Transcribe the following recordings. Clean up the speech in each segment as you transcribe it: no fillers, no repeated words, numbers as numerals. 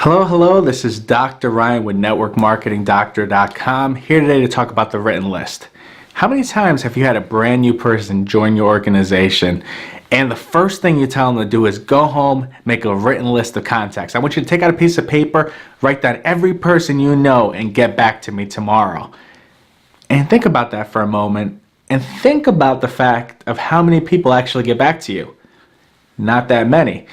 Hello, this is Dr. Ryan with NetworkMarketingDoctor.com, here today to talk about the written list. How many times have you had a brand new person join your organization and the first thing you tell them to do is go home, make a written list of contacts? I want you to take out a piece of paper, write down every person you know, and get back to me tomorrow. And think about that for a moment, and think about the fact of how many people actually get back to you. Not that many.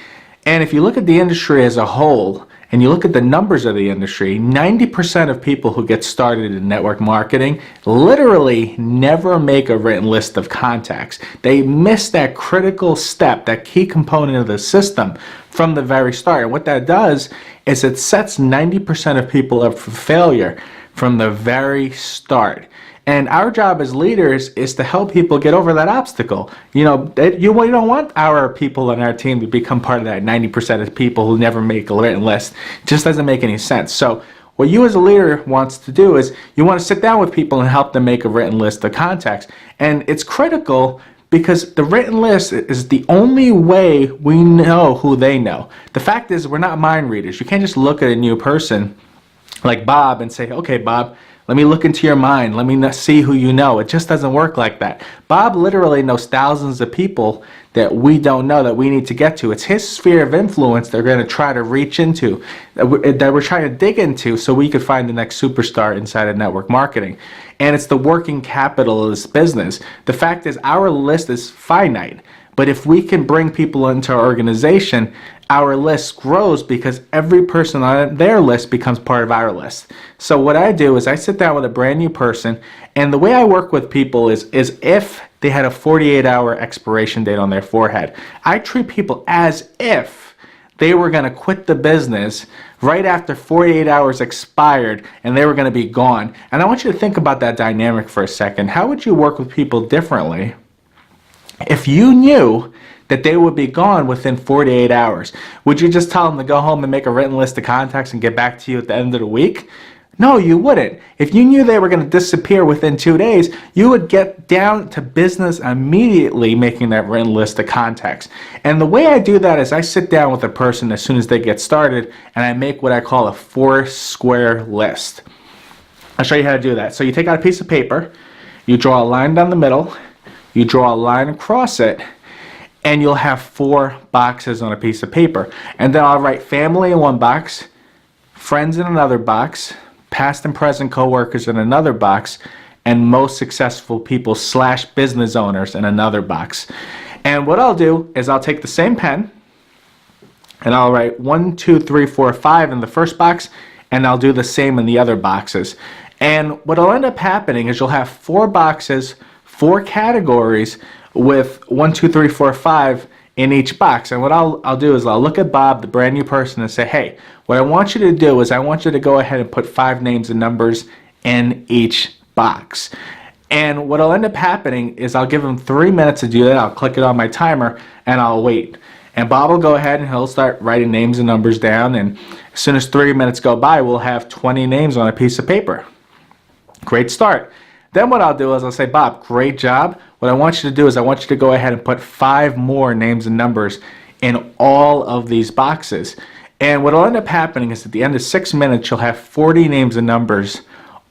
And if you look at the industry as a whole, and you look at the numbers of the industry, 90% of people who get started in network marketing literally never make a written list of contacts. They miss that critical step, that key component of the system from the very start. And what that does is it sets 90% of people up for failure from the very start. And our job as leaders is to help people get over that obstacle. You don't want our people on our team to become part of that 90% of people who never make a written list. It just doesn't make any sense. So what you as a leader wants to do is you want to sit down with people and help them make a written list of contacts. And it's critical because the written list is the only way we know who they know. The fact is, we're not mind readers. You can't just look at a new person like Bob and say, okay, Bob, let me look into your mind. Let me see who you know. It just doesn't work like that. Bob literally knows thousands of people that we don't know that we need to get to. It's his sphere of influence they're going to try to reach into, that we're trying to dig into so we could find the next superstar inside of network marketing. And it's the working capital of this business. The fact is, our list is finite. But if we can bring people into our organization, our list grows because every person on their list becomes part of our list. So what I do is I sit down with a brand new person, and the way I work with people is if they had a 48-hour expiration date on their forehead. I treat people as if they were going to quit the business right after 48 hours expired and they were going to be gone. And I want you to think about that dynamic for a second. How would you work with people differently if you knew that they would be gone within 48 hours? Would you just tell them to go home and make a written list of contacts and get back to you at the end of the week? No, you wouldn't. If you knew they were going to disappear within 2 days, you would get down to business immediately making that written list of contacts. And the way I do that is I sit down with a person as soon as they get started and I make what I call a 4-square list. I'll show you how to do that. So you take out a piece of paper, you draw a line down the middle, you draw a line across it, and you'll have 4 boxes on a piece of paper. And then I'll write family in one box, friends in another box, past and present coworkers in another box, and most successful people / business owners in another box. And what I'll do is I'll take the same pen and I'll write 1, 2, 3, 4, 5 in the first box, and I'll do the same in the other boxes. And what'll end up happening is you'll have 4 boxes, 4 categories with 1, 2, 3, 4, 5 in each box. And what I'll do is I'll look at Bob, the brand new person, and say, hey, what I want you to do is I want you to go ahead and put 5 names and numbers in each box. And what'll end up happening is I'll give him 3 minutes to do that. I'll click it on my timer and I'll wait. And Bob will go ahead and he'll start writing names and numbers down, and as soon as 3 minutes go by, we'll have 20 names on a piece of paper. Great start. Then what I'll do is I'll say, Bob, great job. What I want you to do is I want you to go ahead and put 5 more names and numbers in all of these boxes. And what will end up happening is at the end of 6 minutes, you'll have 40 names and numbers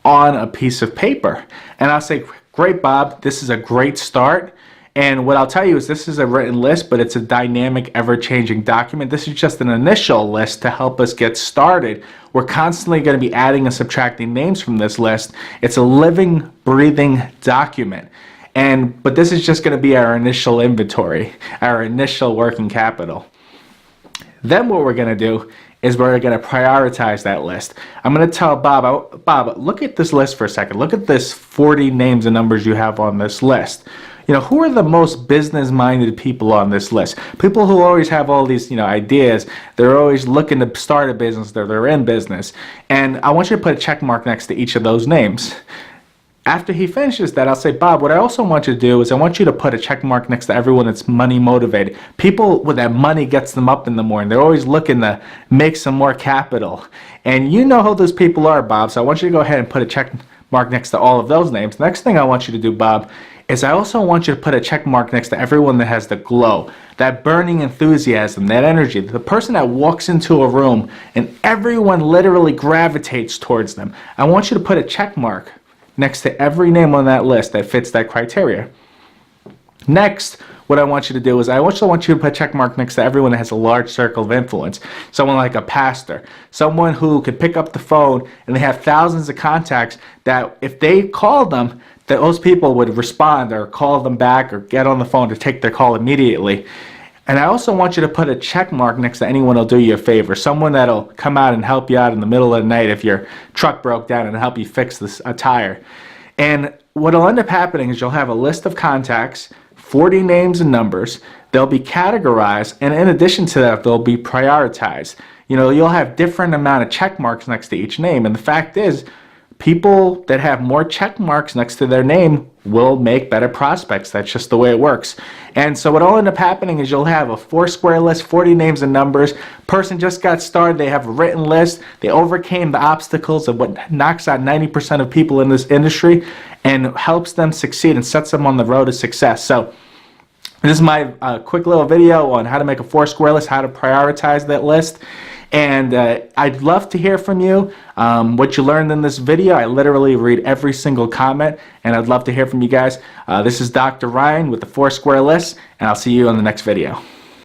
on a piece of paper. And I'll say, great, Bob, this is a great start. And what I'll tell you is this is a written list, but it's a dynamic, ever-changing document. This is just an initial list to help us get started. We're constantly going to be adding and subtracting names from this list. It's a living, breathing document. But this is just going to be our initial inventory, our initial working capital. Then what we're going to do is we're going to prioritize that list. I'm going to tell Bob, Bob, look at this list for a second. Look at this 40 names and numbers you have on this list. Who are the most business-minded people on this list? People who always have all these, ideas. They're always looking to start a business. They're in business. And I want you to put a check mark next to each of those names. After he finishes that, I'll say, Bob, what I also want you to do is I want you to put a check mark next to everyone that's money motivated. People with that money gets them up in the morning. They're always looking to make some more capital. And you know who those people are, Bob, so I want you to go ahead and put a check mark next to all of those names. Next thing I want you to do, Bob, is I also want you to put a check mark next to everyone that has the glow, that burning enthusiasm, that energy, the person that walks into a room and everyone literally gravitates towards them. I want you to put a check mark next to every name on that list that fits that criteria. Next, what I want you to do is I also want you to put a check mark next to everyone that has a large circle of influence. Someone like a pastor, someone who could pick up the phone and they have thousands of contacts that if they called them, that those people would respond or call them back or get on the phone to take their call immediately. And I also want you to put a check mark next to anyone who'll do you a favor, someone that'll come out and help you out in the middle of the night if your truck broke down and help you fix a tire. And what'll end up happening is you'll have a list of contacts, 40 names and numbers. They'll be categorized, and in addition to that, they'll be prioritized. You know, you'll have different amount of check marks next to each name, and the fact is, people that have more check marks next to their name will make better prospects. That's just the way it works. And so what'll end up happening is you'll have a 4-square list, 40 names and numbers. Person just got started, they have a written list, they overcame the obstacles of what knocks out 90% of people in this industry and helps them succeed and sets them on the road to success. So this is my quick little video on how to make a 4-square list, how to prioritize that list. And I'd love to hear from you what you learned in this video. I literally read every single comment, and I'd love to hear from you guys. This is Dr. Ryan with the 4-square list, and I'll see you on the next video.